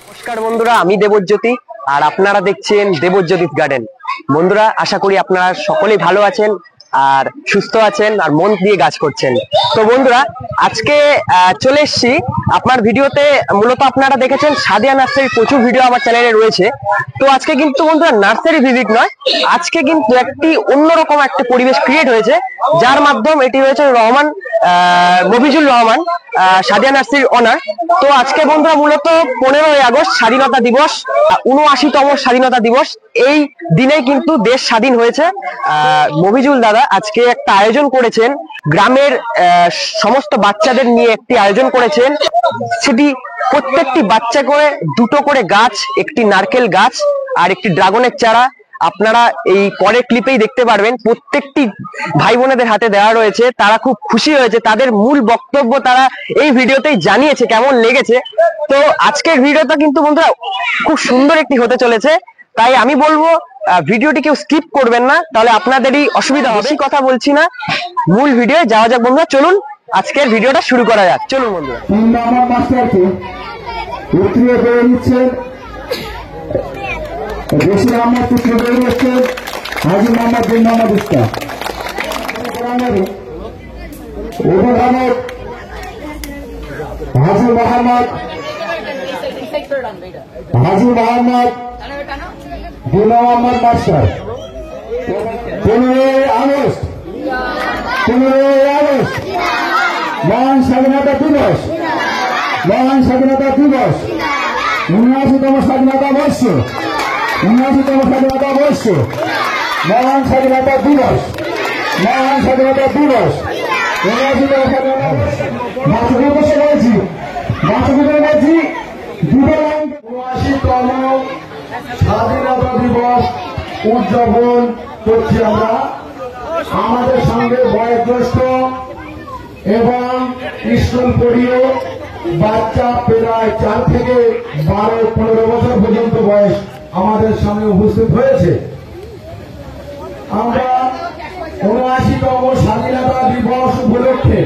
নমস্কার বন্ধুরা, আমি দেবজ্যোতি আর আপনারা দেখছেন দেবজ্যোতিষ গার্ডেন। বন্ধুরা, আশা করি আপনারা সকলেই ভালো আছেন আর সুস্থ আছেন আর মন দিয়ে গাছ করছেন। তো বন্ধুরা, আজকে চলে এসেছি আপনার ভিডিওতে। মূলত আপনারা দেখেছেন সাদিয়া নার্সারির প্রচুর ভিডিও আমার চ্যানেলে রয়েছে। তো আজকে কিন্তু বন্ধুরা নার্সারি ভিজিট নয়, আজকে কিন্তু একটি অন্যরকম একটা পরিবেশ ক্রিয়েট হয়েছে, যার মাধ্যম এটি হয়েছে রহমান মফিজুল রহমান, সাদিয়া নার্সারির অনার। তো আজকে বন্ধুরা মূলত 15ই আগস্ট স্বাধীনতা দিবস, ৭৯তম স্বাধীনতা দিবস। এই দিনেই কিন্তু দেশ স্বাধীন হয়েছে। মফিজুল দাদা আজকে একটা আয়োজন করেছেন, গ্রামের সমস্ত বাচ্চাদের নিয়ে একটি আয়োজন করেছেন। সেটি প্রত্যেকটি বাচ্চা করে দুটো করে গাছ, একটি নারকেল গাছ আর একটি ড্রাগনের চারা আপনারা এই পরের ক্লিপেই দেখতে পারবেন। প্রত্যেকটি ভাই বোনেদের হাতে দেওয়া রয়েছে, তারা খুব খুশি হয়েছে, তাদের মূল বক্তব্য তারা এই ভিডিওতেই জানিয়েছে কেমন লেগেছে। তো আজকের ভিডিওটা কিন্তু বন্ধুরা খুব সুন্দর একটি হতে চলেছে, তাই আমি বলবো ভিডিওটি কেউ স্কিপ করবেন না, তাহলে আপনাদেরই অসুবিধা হবে। কথা বলছি না, মূল ভিডিও যাওয়া যাক বন্ধুরা। চলুন আজকের ভিডিওটা শুরু করা যাক। চলুন বন্ধুরা। বেশি আমার পুত্র বেরিয়ে হচ্ছে হাজি মোহাম্মদ বিন মোহাম্মদ ইসলাম, অভিভাবক হাজি মোহাম্মদ বিন মোহাম্মদ মাস্টার। 15ই আগস্ট মহান স্বাধীনতা দিবস, মহান স্বাধীনতা দিবস, ৭৯তম স্বাধীনতা বর্ষ, ৭৯তম স্বাধীনতা বর্ষ, মহান স্বাধীনতা দিবস, মহান স্বাধীনতা দিবস, ৭৯তম স্বাধীনতা বর্ষ বলছি, ৭৯তম স্বাধীনতা দিবস উদযাপন করছি আমরা। আমাদের সঙ্গে বয়োজ্যেষ্ঠ এবং স্কুল পড়িয়ে বাচ্চা প্রায় 4 থেকে 12-15 বছর পর্যন্ত বয়স আমাদের সামনে উপস্থিত হয়েছে। আমরা ৭৯তম স্বাধীনতা দিবস উপলক্ষে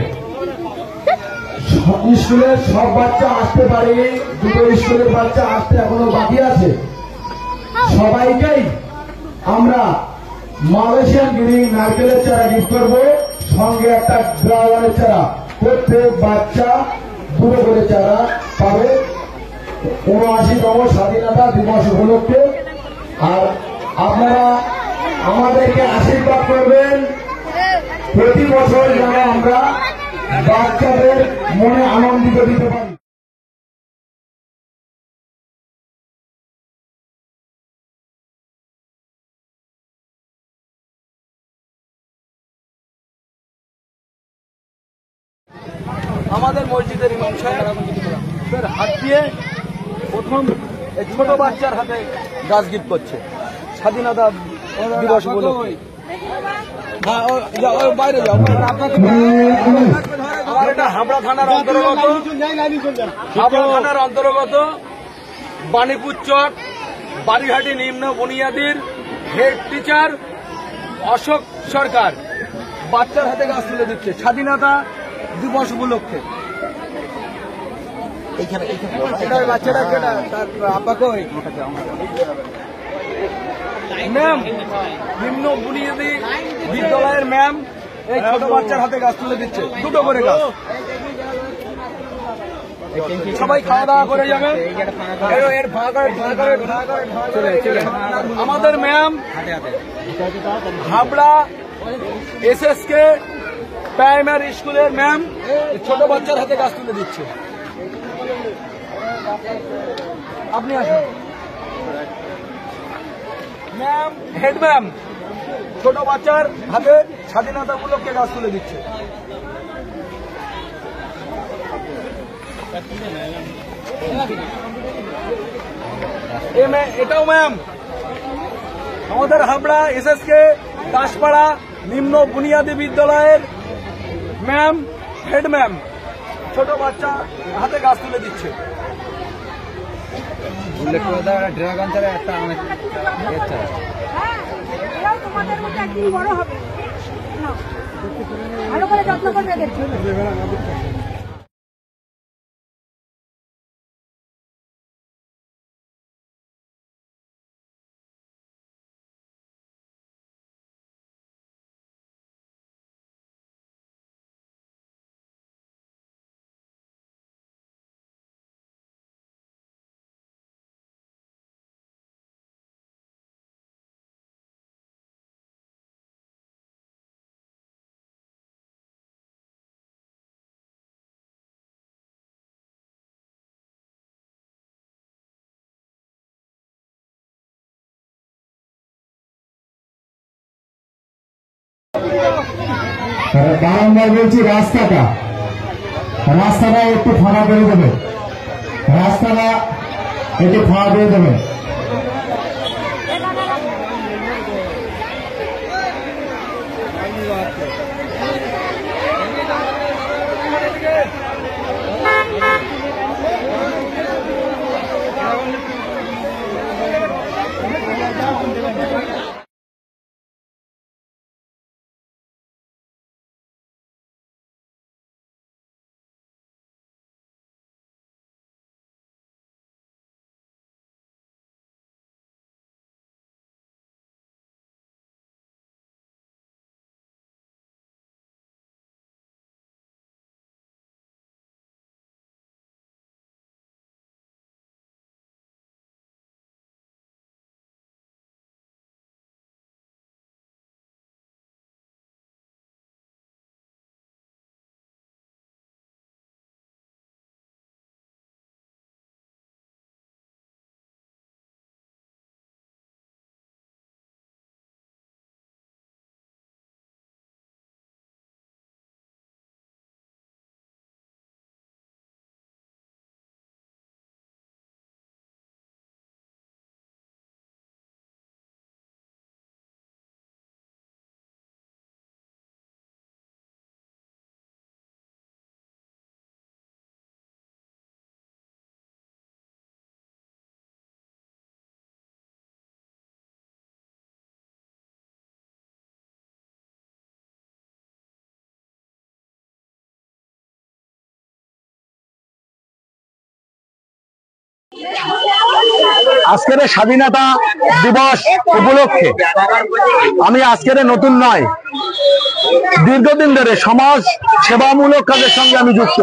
স্কুলের সব বাচ্চা আসতে পারেনি, দুটো স্কুলের বাচ্চা আসতে এখনো বাকি আছে। সবাইকেই আমরা মালয়েশিয়ান গ্রিন নারকেলের চারা গিফট করবো, সঙ্গে একটা ড্রাগনের চারা। প্রত্যেক বাচ্চা দুটো করে চারা পাবে ৭৯তম স্বাধীনতা দিবস উপলক্ষে। আর আপনারা আমাদেরকে আশীর্বাদ করবেন, প্রতি বছর যেন আমরা বাচ্চাদের মনে আনন্দিত দিতে পারি। আমাদের মসজিদের ইমাম সাহেব হাত দিয়ে প্রথম ছোট বাচ্চার হাতে গাছ গিফট করছে স্বাধীনতা দিবস উপলক্ষে। বাইরে যাও, এটা হাবড়া থানার অন্তর্গত বাণীপুর চক বাড়িঘাটি নিম্ন বুনিয়াদীর হেড টিচার অশোক সরকার বাচ্চার হাতে গাছ তুলে দিচ্ছে স্বাধীনতা দিবস উপলক্ষে। বাচ্চাটা তার আব্বাকে ম্যাম নিম্ন বুনিয়াদী বিদ্যালয়ের ম্যাম এই ছোট বাচ্চার হাতে গাছ তুলে দিচ্ছে, দুটো করে গাছ। সবাই খাওয়া দাওয়া করে যাবে। আমাদের ম্যাম হাবড়া SSK প্রাইমারি স্কুলের ম্যাম ছোট বাচ্চার হাতে গাছ তুলে দিচ্ছে। আপনি আসুন ম্যাম। হেড ম্যাম ছোট বাচ্চার হাতে স্বাধীনতা উপলক্ষে গাছ তুলে দিচ্ছে। এটাও ম্যাম আমাদের হাবড়া SSK দাসপাড়া নিম্ন বুনিয়াদী বিদ্যালয়ের ম্যাম, হেড ম্যাম ছোট বাচ্চা হাতে গাছ তুলে দিচ্ছে। ড্রাগন চারা একটা অনেক তোমাদের মধ্যে একদিন বড় হবে, ভালো করে যত্ন করবে। বারংবার বলছি রাস্তাটা একটু ফাঁকা করে দেবে, রাস্তাটা একটু ফাঁকা করে দেবে। আজকের স্বাধীনতা দিবস উপলক্ষে আমি আজকের নতুন নয়, দীর্ঘদিন ধরে সমাজ সেবামূলক কাজের সঙ্গে আমি যুক্ত,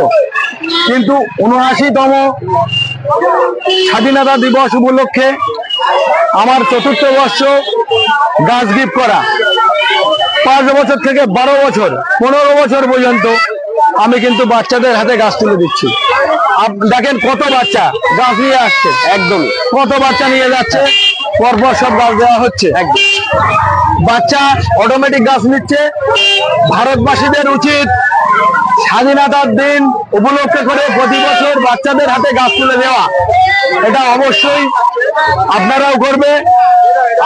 কিন্তু ৭৯তম স্বাধীনতা দিবস উপলক্ষে আমার ৪র্থ বর্ষ গাছ গিফট করা। ৫ বছর থেকে ১২ বছর ১৫ বছর পর্যন্ত আমি কিন্তু বাচ্চাদের হাতে গাছ তুলে দিচ্ছি। দেখেন কত বাচ্চা গাছ নিয়ে আসছে, একদম কত বাচ্চা নিয়ে যাচ্ছে, পরপর সব গাছ দেওয়া হচ্ছে। বাচ্চা অটোমেটিক গাছ নিচ্ছে। ভারতবাসীদের উচিত স্বাধীনতার দিন উপলক্ষে করে প্রতি বছর বাচ্চাদের হাতে গাছ তুলে দেওয়া। এটা অবশ্যই আপনারাও করবে।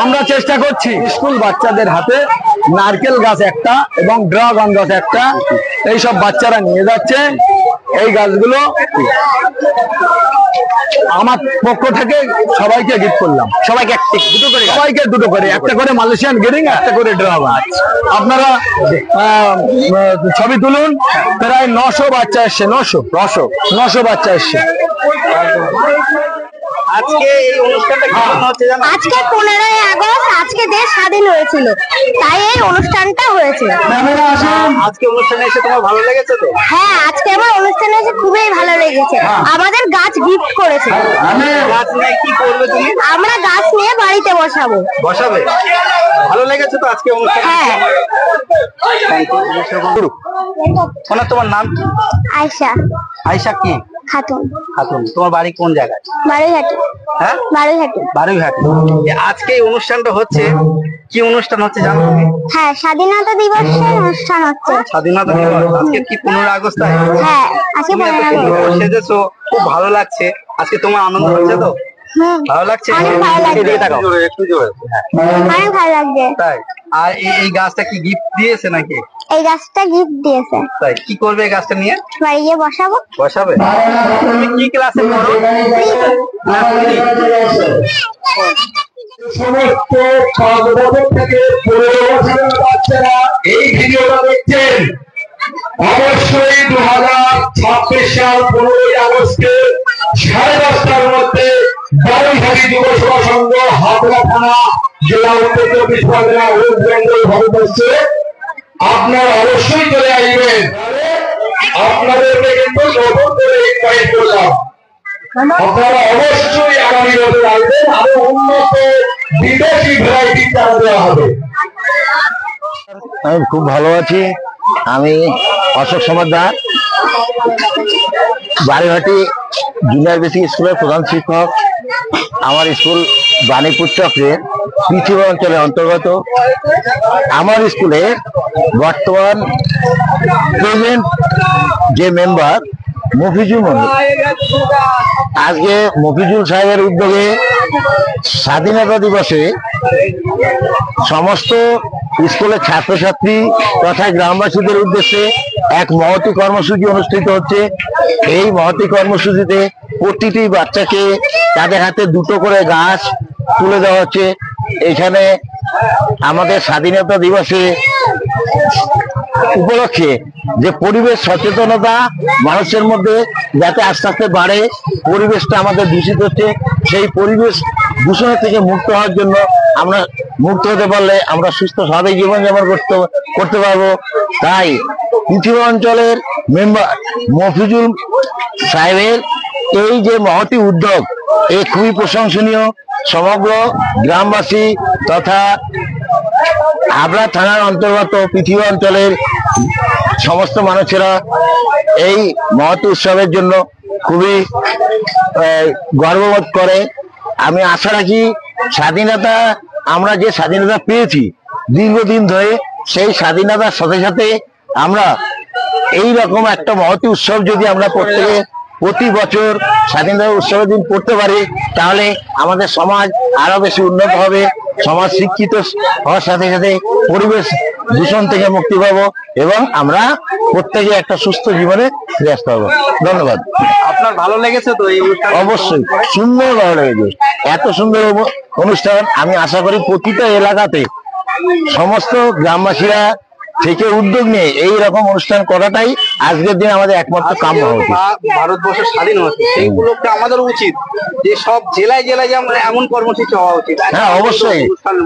আমরা চেষ্টা করছি স্কুল বাচ্চাদের হাতে নারকেল গাছ একটা এবং ড্রাগন গাছ একটা, এইসব বাচ্চারা নিয়ে যাচ্ছে। এই গাছগুলো আমার পক্ষ থেকে সবাইকে গিফট করলাম। সবাইকে দুটো করে একটা করে মালয়েশিয়ান গিরিং, একটা করে ড্রাগন। আপনারা ছবি তুলুন। প্রায় 900 বাচ্চা এসছে, 900 বাচ্চা এসছে। আজকে এই অনুষ্ঠানটা কেমন হচ্ছে জানো? আজকে 15ই আগস্ট, আজকে দেশ স্বাধীন হয়েছিল, তাই এই অনুষ্ঠানটা হয়েছে। আজকে অনুষ্ঠানে এসে তোমার ভালো লেগেছে তো? হ্যাঁ, আজকে আমার অনুষ্ঠানে এসে খুবই ভালো লেগেছে। আমাদের গাছ গিফট করেছে। গাছ নিয়ে কি করবে তুমি? আমরা গাছ নিয়ে বাড়িতে বসাবে। ভালো লেগেছে তো আজকে অনুষ্ঠান? হ্যাঁ। তোমার নাম কি? আয়শা আয়শা কি খাতুন। তোমার বাড়ি কোন জায়গায়? বারুইহাটি। হ্যাঁ, বারুইহাটি। আজকে এই অনুষ্ঠানটা হচ্ছে, কি অনুষ্ঠান হচ্ছে জানো তুমি? হ্যাঁ, স্বাধীনতা দিবসের অনুষ্ঠান হচ্ছে। স্বাধীনতা দিবস আজকে কি 15 আগস্ট? হ্যাঁ, আজকে তুমি এত 15 সুন্দর আগস্ট। সেজেছো, খুব ভালো লাগছে। আজকে তোমার আনন্দ হচ্ছে তো? ভালো লাগছে? অনেক ভালো লাগছে। একটু জোরে। অনেক ভালো লাগছে। তাই? আর এই গাছটা কি গিফট দিয়েছে নাকি? এই গাছটা গিফট দিয়েছে। তাই কি করবে এই গাছটা নিয়ে? বাড়ি গিয়ে বসাবো। তুমি কি ক্লাসে পড়ো? সমস্ত 5 বছর থেকে 15 বছরের বাচ্চারা এই ভিডিওটা দেখছেন, অবশ্যই 2026 সাল 15ই আগস্টে 10:30টার মধ্যে বারুইহাটি যুব সভা সংঘ, হাবড়া থানা, জেলা উত্তর চব্বিশ পরগনা, ওয়েস্ট বেঙ্গল, ভারতবর্ষে আপনারা অবশ্যই চলে আসবেন। আপনাদেরকে কিন্তু নতুন করে ইনভাইট করলাম। আপনারা অবশ্যই আগামী বছর আসবেন, আরো উন্নত বিদেশি ভ্যারাইটি চারা দেওয়া হবে। আমি খুব ভালো আছি। আমি অশোক সমাদার, বারুইহাটি জুনিয়র বেসিক স্কুলের প্রধান শিক্ষক। আমার স্কুল বাণীপুর চক্রের পৃথিবী অঞ্চলের অন্তর্গত। আমার স্কুলে বর্তমান প্রেজেন্ট যে মেম্বার মফিজুল মন্ডল, আজকে মফিজুল সাহেবের উদ্যোগে স্বাধীনতা দিবসে সমস্ত স্কুলের ছাত্রছাত্রী তথা গ্রামবাসীদের উদ্দেশ্যে এক মহতি কর্মসূচি অনুষ্ঠিত হচ্ছে। এই মহতি কর্মসূচিতে প্রতিটি বাচ্চাকে তাদের হাতে 2টো করে গাছ তুলে দেওয়া হচ্ছে। এখানে আমাদের স্বাধীনতা দিবসে উপলক্ষে যে পরিবেশ সচেতনতা মানুষের মধ্যে যাতে আস্তে আস্তে বাড়ে, পরিবেশটা আমাদের দূষিত হচ্ছে, সেই পরিবেশ দূষণের থেকে মুক্ত হওয়ার জন্য আমরা মুক্ত হতে পারলে আমরা সুস্থ স্বাভাবিক জীবনযাপন করতে পারবো। তাই পৃথিবী অঞ্চলের মেম্বার মফিজুল সাহেবের এই যে মহতি উদ্যোগ, এ খুবই প্রশংসনীয়। সমগ্র গ্রামবাসী তথা হাবড়া থানার অন্তর্গত পৃথিবী অঞ্চলের সমস্ত মানুষেরা এই মহৎ উৎসবের জন্য খুবই গর্ববোধ করে। আমি আশা রাখি স্বাধীনতা, আমরা যে স্বাধীনতা পেয়েছি দীর্ঘদিন ধরে, সেই স্বাধীনতার সাথে সাথে আমরা এই রকম একটা মহৎ উৎসব যদি আমরা প্রতি বছর স্বাধীনতা উৎসবের দিন করতে পারি, তাহলে আমাদের সমাজ আরো বেশি উন্নত হবে। সমাজ শিক্ষিত হওয়ার সাথে সাথে পরিবেশ দূষণ থেকে মুক্তি পাবো এবং আমরা প্রত্যেকে একটা সুস্থ জীবনে ফিরে আসতে পারবো। ধন্যবাদ। আপনার ভালো লেগেছে তো এই অনুষ্ঠান? অবশ্যই সুন্দর ভালো লেগেছে। এত সুন্দর অনুষ্ঠান আমি আশা করি প্রতিটা এলাকাতে সমস্ত গ্রামবাসীরা থেকে উদ্যোগ নিয়ে এই রকম অনুষ্ঠান করাটাই আজকের দিন আমাদের একমাত্র কাম্য হচ্ছে। ভারতবর্ষ স্বাধীন হচ্ছে, সেই উপলক্ষে আমাদের উচিত যে সব জেলায় জেলায় যেমন এমন কর্মসূচি হওয়া উচিত। হ্যাঁ, অবশ্যই।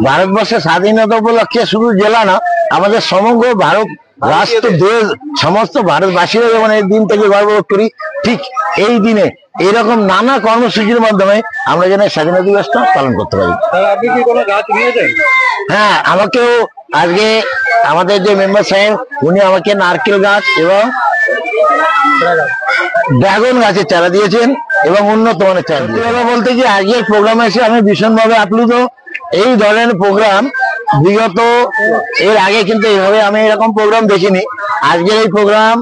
ভারতবর্ষের স্বাধীনতা উপলক্ষে শুধু জেলা না, আমাদের সমগ্র ভারত রাষ্ট্র দেশ সমস্ত ভারতবাসীরা যেমন এই দিন থেকে গর্ববোধ করি, ঠিক এই দিনে এরকম নানা কর্মসূচির মাধ্যমে আমরা যেন স্বাধীনতা দিবসটা পালন করতে পারি। আপনি কি কোনো গাছ নিয়েছেন? হ্যাঁ, আমাকেও আজকে আমাদের যে মেম্বার সাহেব উনি আমাকে নারকেল গাছ এবং ড্রাগন গাছের চারা দিয়েছেন এবং উন্নত মানের চারা দিয়েছেন। বলতে কি আজকের প্রোগ্রামে এসে আমি ভীষণভাবে আপ্লুত। এই ধরনের প্রোগ্রাম বিগত এর আগে কিন্তু এইভাবে আমি এরকম প্রোগ্রাম দেখিনি। আজকের এই প্রোগ্রাম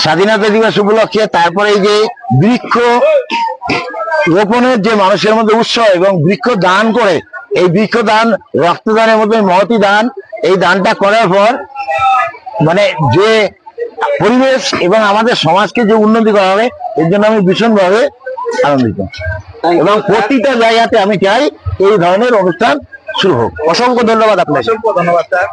স্বাধীনতা দিবস উপলক্ষে, তারপরে এই যে বৃক্ষ রোপণের যে মানুষের মধ্যে উৎসাহ এবং বৃক্ষ দান করে, এই বৃক্ষ দান রক্তদানের মধ্যে মহতি দান, এই দানটা করার পর মানে যে পরিবেশ এবং আমাদের সমাজকে যে উন্নতি করা হবে, এর জন্য আমি ভীষণভাবে আনন্দিত এবং প্রতিটা জায়গাতে আমি চাই এই ধরনের অনুষ্ঠান শুরু হোক। অসংখ্য ধন্যবাদ আপনাকে। অসংখ্য ধন্যবাদ স্যার।